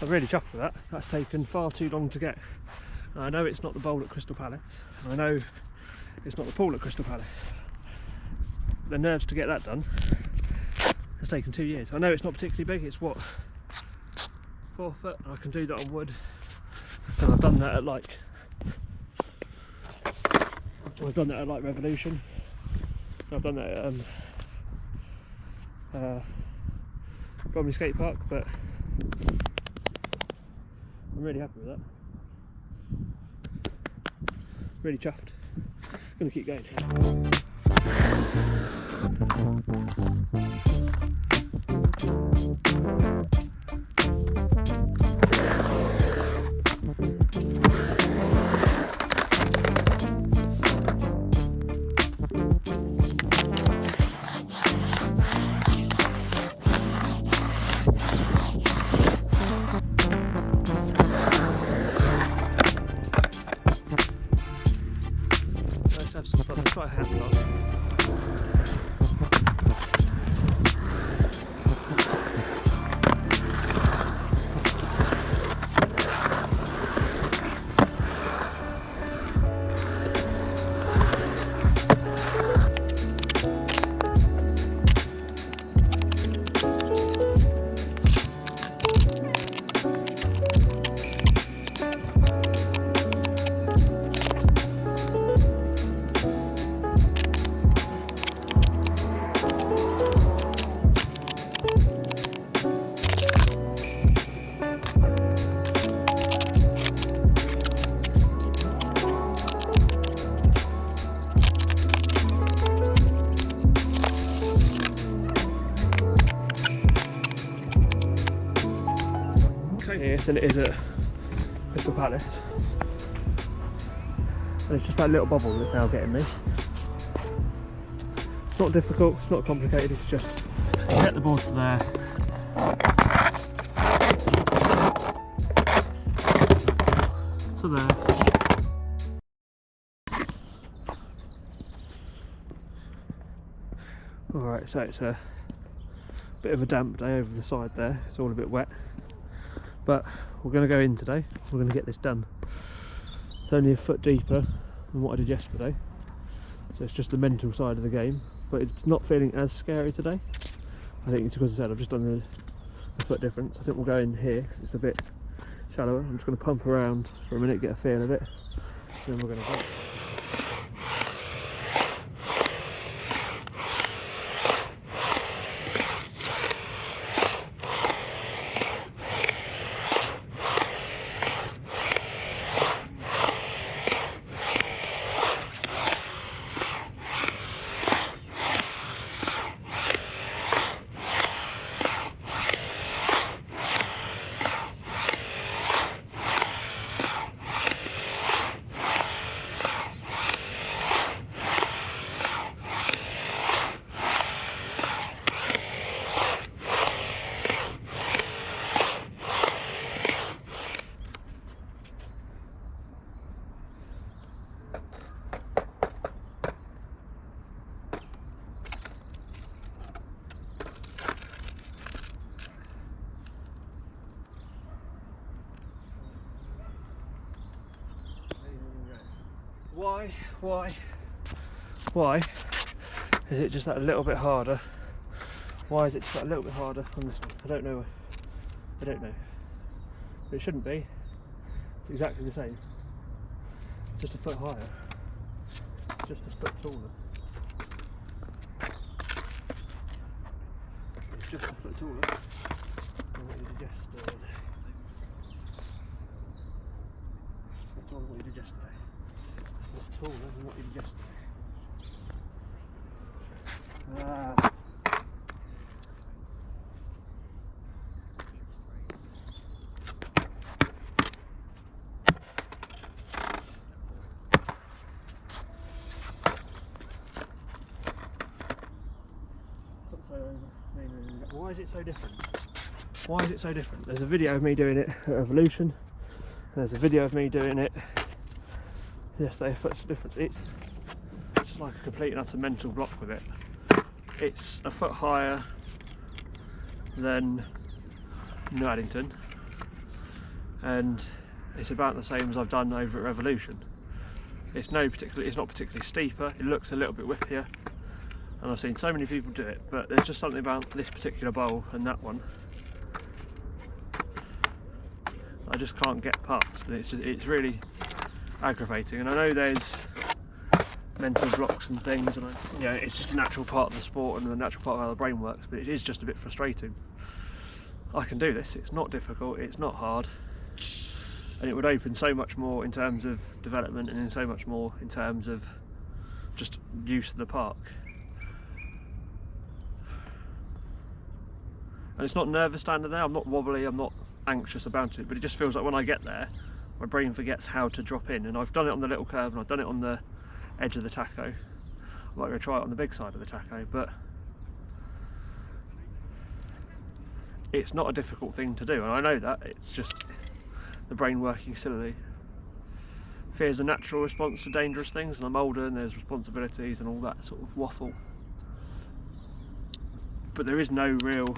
I'm really chuffed with that. That's taken far too long to get. And I know it's not the bowl at Crystal Palace, and I know it's not the pool at Crystal Palace. The nerves to get that done has taken 2 years. I know it's not particularly big, it's what, 4 foot, and I can do that on wood. And I've done that at like Revolution. I've done that at Bromley Skate Park, but I'm really happy with that. Really chuffed. Gonna keep going. Let's have some fun. Let's try a hand pass. Here than it is at Crystal Palace, and it's just that little bubble that's now getting me. It's not difficult, it's not complicated, it's just get the board to there, to there. Alright, so it's a bit of a damp day over the side there, it's all a bit wet. But we're going to go in today, we're going to get this done. It's only a foot deeper than what I did yesterday, so it's just the mental side of the game, but it's not feeling as scary today. I think it's because I said I've just done the foot difference. I think we'll go in here because it's a bit shallower. I'm just going to pump around for a minute, get a feel of it, and then we're going to go. Why is it just that a little bit harder? Why is it just that a little bit harder on this one? I don't know. But it shouldn't be. It's exactly the same. Just a foot higher. Just a foot taller. It's just a foot taller than what you did yesterday. Just a foot taller than what you did yesterday. Taller than what you did yesterday. Why is it so different? Why is it so different? There's a video of me doing it at Evolution. There's a video of me doing it yesterday. Foot's different. It's just like a complete and utter mental block with it. It's a foot higher than New Addington, and it's about the same as I've done over at Revolution. It's not particularly steeper, it looks a little bit whippier, and I've seen so many people do it, but there's just something about this particular bowl and that one I just can't get past, and it's really aggravating. And I know there's mental blocks and things, and it's just a natural part of the sport and a natural part of how the brain works, but it is just a bit frustrating. I can do this, it's not difficult, it's not hard, and it would open so much more in terms of development and in so much more in terms of just use of the park. And it's not nervous standing there, I'm not wobbly, I'm not anxious about it, but it just feels like when I get there my brain forgets how to drop in. And I've done it on the little curve and I've done it on the edge of the taco. I might go try it on the big side of the taco, but it's not a difficult thing to do, and I know that. It's just the brain working sillily. Fear is a natural response to dangerous things, and I'm older and there's responsibilities and all that sort of waffle. But there is no real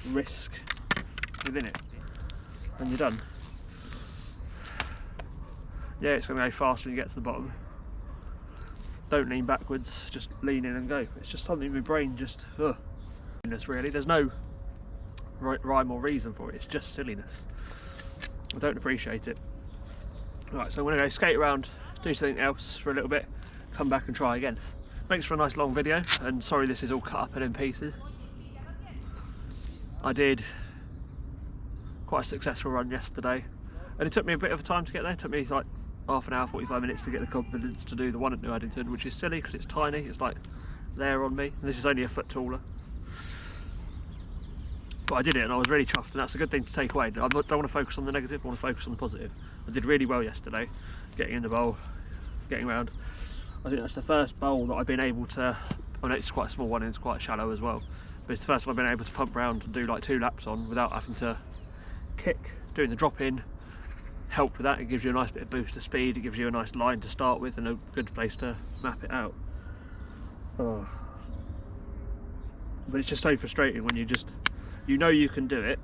risk within it when you're done. Yeah, it's going to go fast when you get to the bottom. Don't lean backwards, just lean in and go. It's just something my brain just, really. There's no rhyme or reason for it, it's just silliness. I don't appreciate it. Right, so I'm going to go skate around, do something else for a little bit, come back and try again. Thanks for a nice long video, and sorry this is all cut up and in pieces. I did quite a successful run yesterday, and it took me a bit of a time to get there. It took me like half an hour, 45 minutes to get the confidence to do the one at New Addington, which is silly because it's tiny, it's like there on me, and this is only a foot taller. But I did it and I was really chuffed, and that's a good thing to take away. I don't want to focus on the negative, I want to focus on the positive. I did really well yesterday, getting in the bowl, getting around. I think that's the first bowl that I've been able to, I know it's quite a small one and it's quite shallow as well, but it's the first one I've been able to pump around and do like 2 laps on without having to kick. Doing the drop in helped with that. It gives you a nice bit of boost of speed, it gives you a nice line to start with and a good place to map it out. Oh. But it's just so frustrating when you know you can do it,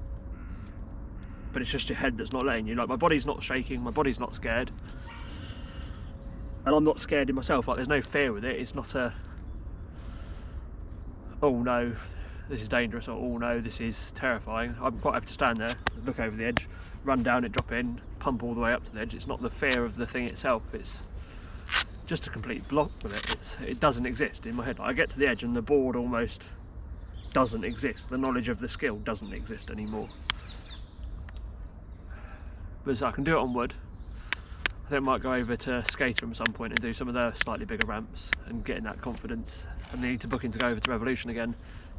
but it's just your head that's not letting you. Like, my body's not shaking, my body's not scared, and I'm not scared in myself. Like, there's no fear with it. It's not a, oh no, this is dangerous, or oh no, this is terrifying. I'm quite happy to stand there, look over the edge, run down it, drop in, pump all the way up to the edge. It's not the fear of the thing itself, it's just a complete block with it. It doesn't exist in my head. Like, I get to the edge and the board almost doesn't exist. The knowledge of the skill doesn't exist anymore. But so I can do it on wood. I think I might go over to Skater at some point and do some of their slightly bigger ramps and getting that confidence. I need to book in to go over to Revolution again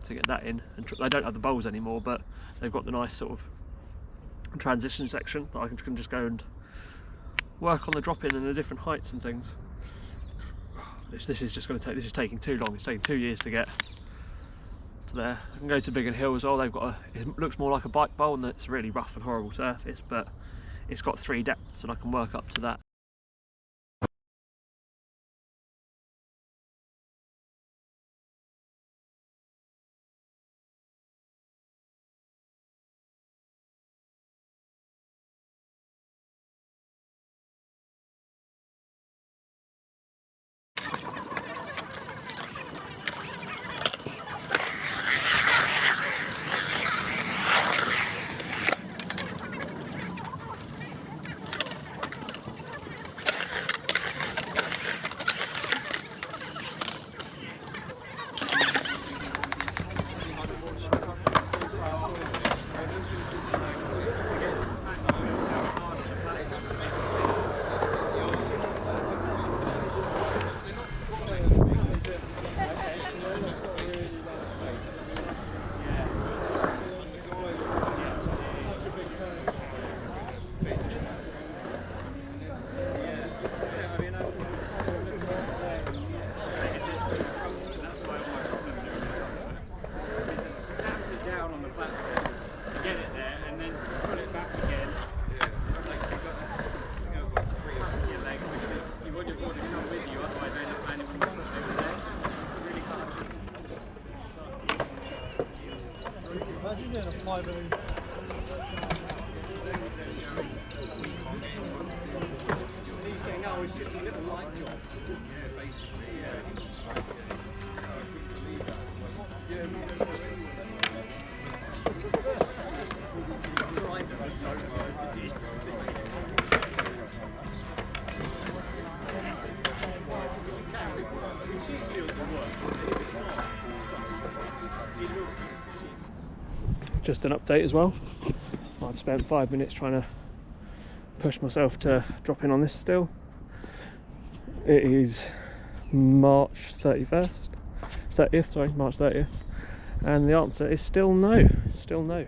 to get that in. And they don't have the bowls anymore, but they've got the nice sort of transition section that I can just go and work on the drop in and the different heights and things. This is just going to take. This is taking too long. It's taking 2 years to get to there. I can go to Biggin Hill as well. They've got it looks more like a bike bowl, and it's a really rough and horrible surface, but it's got 3 depths and I can work up to that. He's getting, oh, it's just a little light job. Yeah, basically, yeah. Just an update as well. I've spent 5 minutes trying to push myself to drop in on this still. It is March 30th, March 30th, and the answer is still no, still no.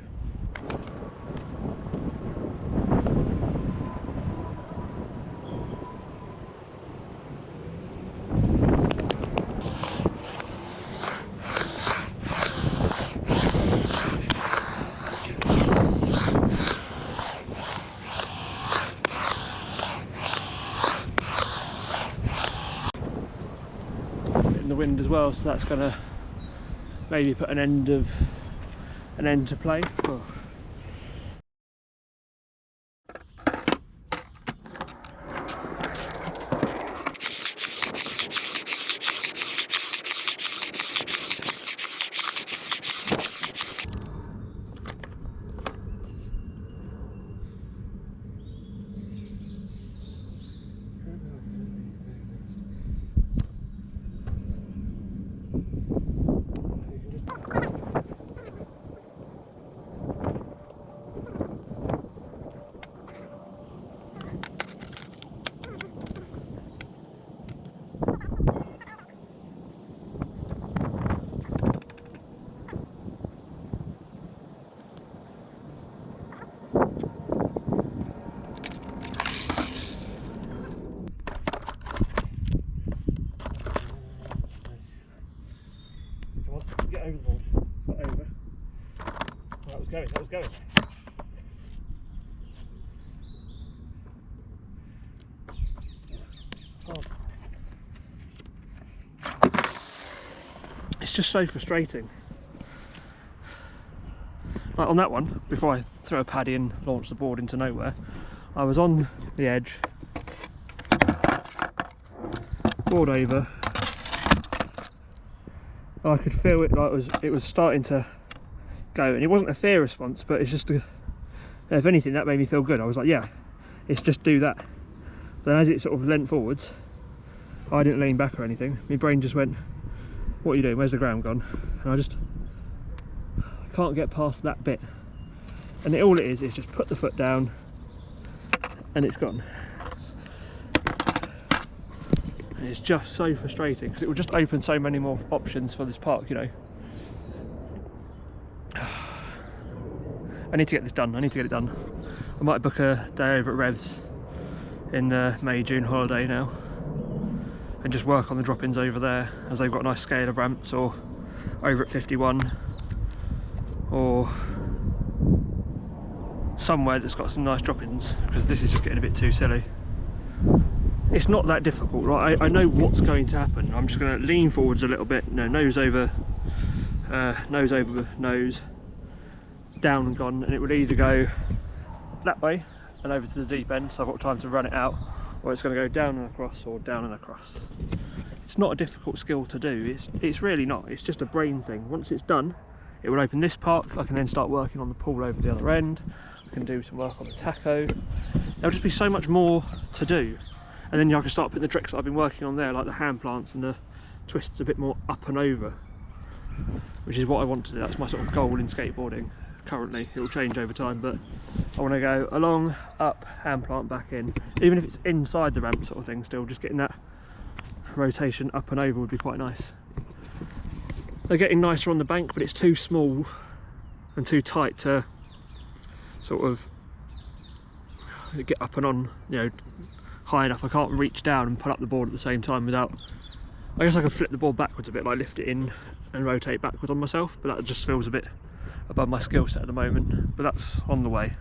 The wind as well, so that's gonna maybe put an end to play. Oh. Get over the board, foot over. That was going, that was going. It's just so frustrating. Like on that one, before I throw a paddy and launch the board into nowhere, I was on the edge, board over. I could feel it, like it was starting to go, and it wasn't a fear response, but it's just if anything, that made me feel good. I was like, yeah, it's just do that. But as it sort of leant forwards, I didn't lean back or anything. My brain just went, what are you doing? Where's the ground gone? And I can't get past that bit. And all it is just put the foot down and it's gone. And it's just so frustrating because it will just open so many more options for this park, you know. I need to get this done, I need to get it done. I might book a day over at Revs in the May-June holiday now and just work on the drop-ins over there, as they've got a nice scale of ramps, or over at 51, or somewhere that's got some nice drop-ins, because this is just getting a bit too silly. It's not that difficult, right? I know what's going to happen. I'm just going to lean forwards a little bit, you know, nose over nose, down and gone, and it would either go that way and over to the deep end, so I've got time to run it out, or it's going to go down and across, or down and across. It's not a difficult skill to do, it's really not, it's just a brain thing. Once it's done, it will open this park. I can then start working on the pool over the other end, I can do some work on the taco. There'll just be so much more to do, and then I can start putting the tricks that I've been working on there, like the hand plants and the twists a bit more up and over, which is what I want to do. That's my sort of goal in skateboarding currently. It will change over time, but I want to go along, up, hand plant, back in, even if it's inside the ramp sort of thing. Still just getting that rotation up and over would be quite nice. They're getting nicer on the bank, but it's too small and too tight to sort of get up and on, you know, high enough. I can't reach down and pull up the board at the same time without, I guess I could flip the board backwards a bit, like lift it in and rotate backwards on myself, but that just feels a bit above my skill set at the moment, but that's on the way.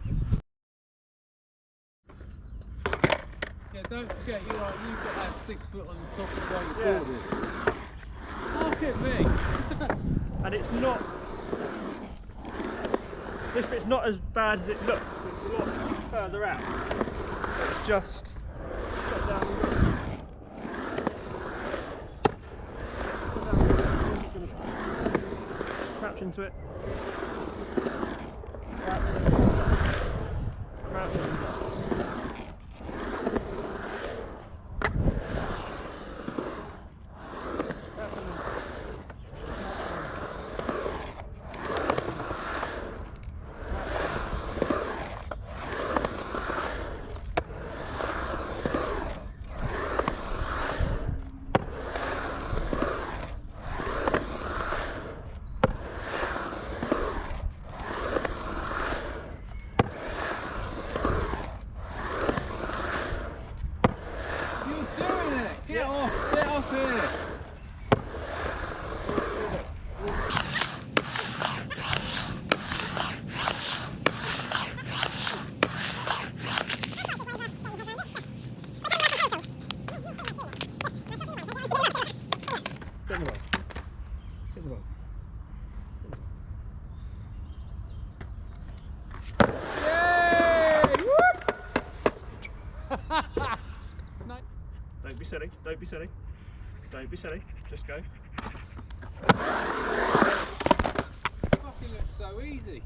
Yeah, don't forget, you've got that 6 foot on the top of the way you board it. Look at me! And it's not, This bit's not as bad as it looks. It's a lot further out. It's just got down. Crouch into it. Crouch into it. Crouch into it. Get off here! Get in the boat. Get in the boat. Yay! Don't be silly. Don't be silly. Don't be silly. Just go. Fucking looks so easy.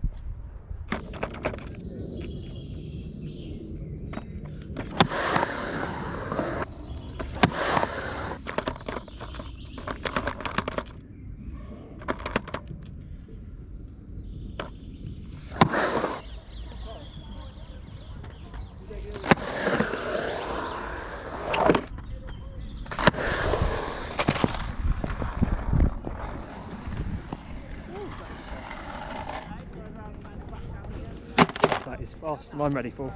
That is faster than I'm ready for.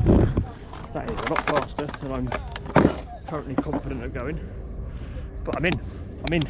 That is a lot faster than I'm currently confident of going. But I'm in. I'm in.